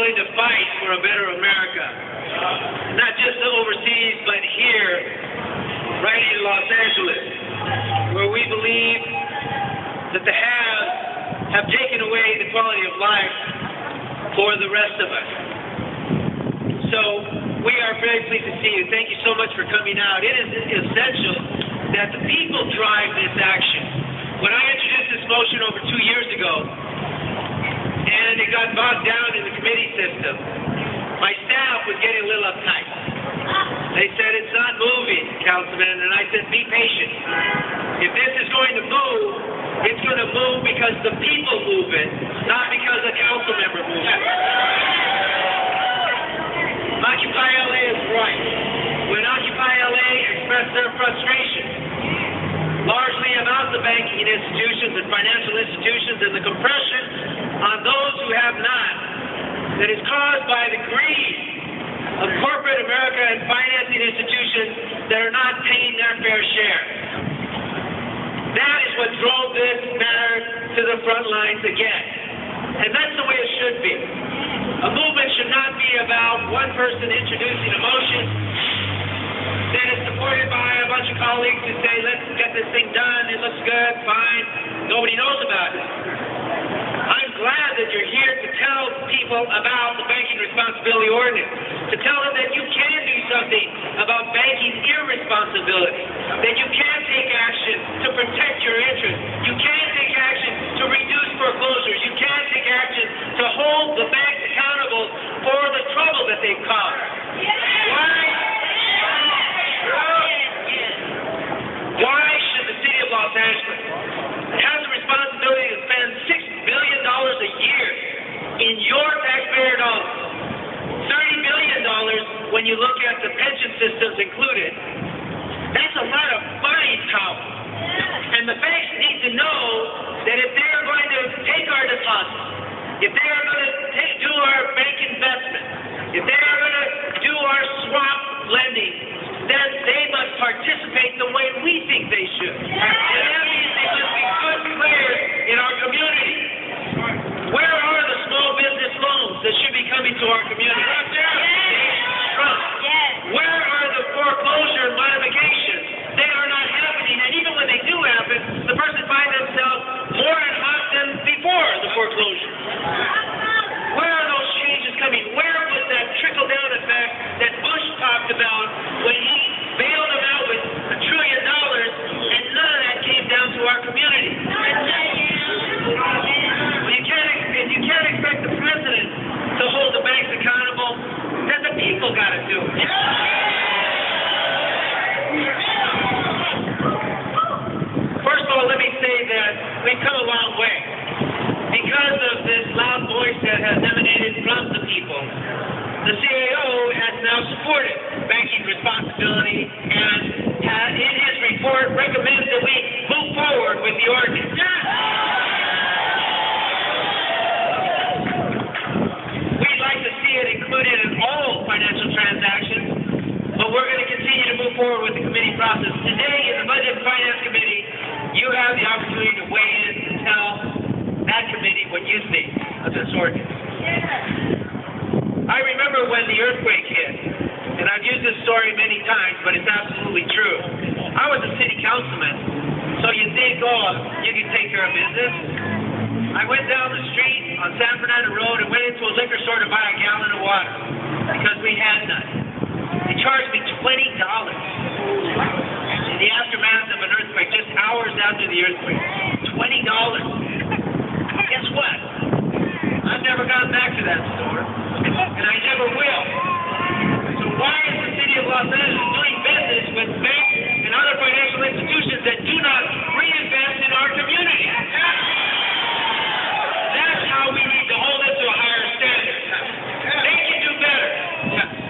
willing to fight for a better America. Not just overseas, but here, right in Los Angeles, where we believe that the haves have taken away the quality of life for the rest of us. So we are very pleased to see you. Thank you so much for coming out. It is essential that the people drive this action. When I introduced this motion over 2 years ago, and it got bogged down in the committee system, my staff was getting a little uptight. They said, it's not moving, Councilman, and I said, be patient. If this is going to move, it's going to move because the people move it, not because a council member moves it. Occupy LA is right. When Occupy LA expressed their frustration, largely about the banking institutions and financial institutions and the compression on those who have not, that is caused by the greed of corporate America and financing institutions that are not paying their fair share. That is what drove this matter to the front lines again. And that's the way it should be. A movement should not be about one person introducing a motion that is supported by a bunch of colleagues who say, let's get this thing done, it looks good, fine, nobody knows about it. I'm glad that you're here to tell people about the Banking Responsibility Ordinance, to tell them that you can do something about banking irresponsibility, that you can take action to protect your interests, you can take action to reduce foreclosures, you can take action to hold the banks accountable for the trouble that they've caused. Why should the city of Los Angeles have the responsibility to spend $6 billion a year in your taxpayer dollars? $30 billion when you look at the pension systems included. That's a lot of buying power. And the banks need to know that if they are going to take our deposits, if they are going to do our bank investment, if they are going to do our swap lending, then they must participate the way we think they should. And that means they must be good players in our community. Where are the small business loans that should be coming to our community? Where are the foreclosure modifications? They are not happening, and even when they do happen, the person finds themselves more in hot than before the foreclosure. Where are those changes coming? Where was that trickle-down effect that Bush talked about when he bailed them out with $1 trillion, and none of that came down to our community? If you can't expect the president to hold the banks accountable, then the people got to do it. First of all, let me say that we've come a long way. Because of this loud voice that has emanated from the people, the CAO has now supported banking responsibility and in his report recommends that we move forward with the ordinance. We'd like to see it included in all financial transactions, but we're going to continue to move forward with the committee process. Today in the Budget and Finance Committee, you have the opportunity to weigh in and tell that committee what you think of this ordinance. I remember when the earthquake hit, and I've used this story many times, but it's absolutely true. I was a city councilman, so you think, oh, you can take care of business. I went down the street on San Fernando Road and went into a liquor store to buy a gallon of water because we had none. They charged me $20 in the aftermath of an earthquake, just hours after the earthquake. $20. Guess what? I've never gone back to that store, and I never will. So why is the city of Los Angeles doing business with banks and other financial institutions that do not reinvest in our community? That's how we need to hold it to a higher standard. They can do better.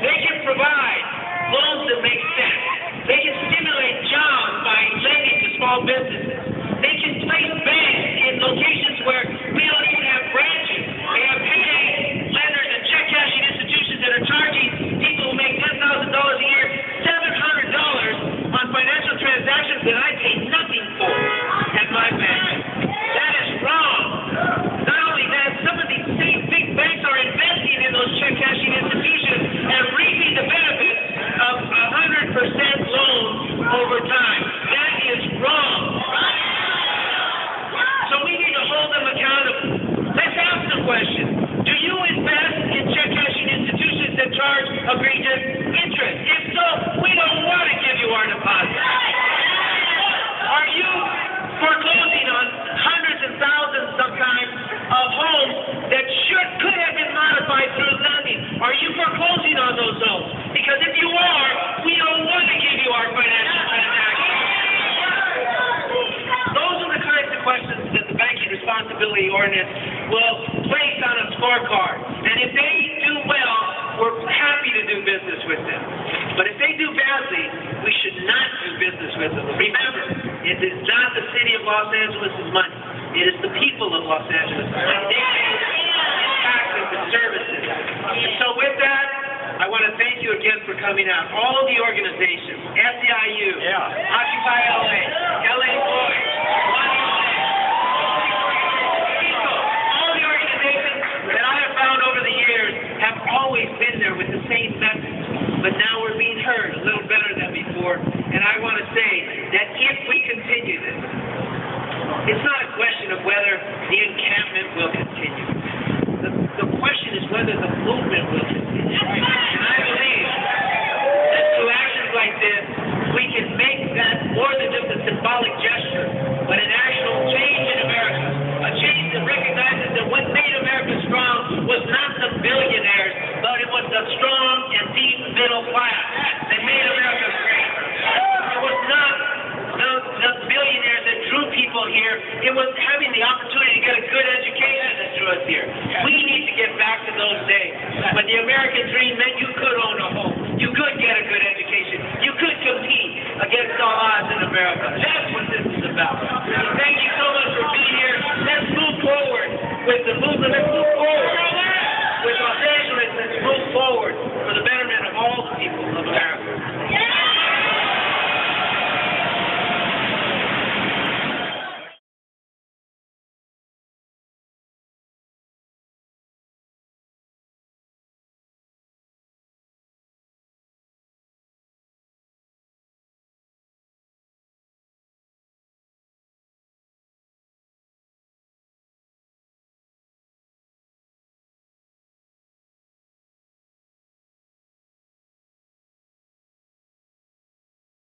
They can provide loans that make sense. They can stimulate jobs by lending to small businesses. They can place banks in locations where we don't even have branches. They have payday lenders and check cashing institutions that are charging people who make $10,000 a year $700 on financial transactions that I pay nothing for. more time. That is wrong. So we need to hold them accountable. Let's ask the question. Do you invest in check cashing institutions that charge egregious interest? If so, we don't want to give you our deposit. Are you foreclosing on hundreds and thousands sometimes of homes that could have been modified through lending? Are you foreclosing on those homes? Because if you are, we don't want to give you our financial transactions. Those are the kinds of questions that the Banking Responsibility Ordinance will place on a scorecard. And if they do well, we're happy to do business with them. But if they do badly, we should not do business with them. Remember, it is not the city of Los Angeles' money. It is the people of Los Angeles' money. They pay in taxes and services. And so with that, I want to thank you again for coming out. All of the organizations, SEIU, Occupy LA, LA Boys, all the organizations that I have found over the years have always been there with the same message. But now we're being heard a little better than before. And I want to say that if we continue this, it's not a question of whether the encampment will continue. The question is whether the movement will continue. And I believe that through actions like this, we can make that more than just a symbolic gesture, but an actual change in America. A change that recognizes that what made America strong was not the billionaires, but it was the strong and deep middle class that made America great. It was not the billionaires that drew people here. It was having the opportunity to get a good education that drew us here. We need to get back to those days. But the American dream meant you could own a home. You could get a good education. You could compete against all odds in America. That's what this is about. So thank you so much for being here. Let's move forward with the movement. Let's move forward.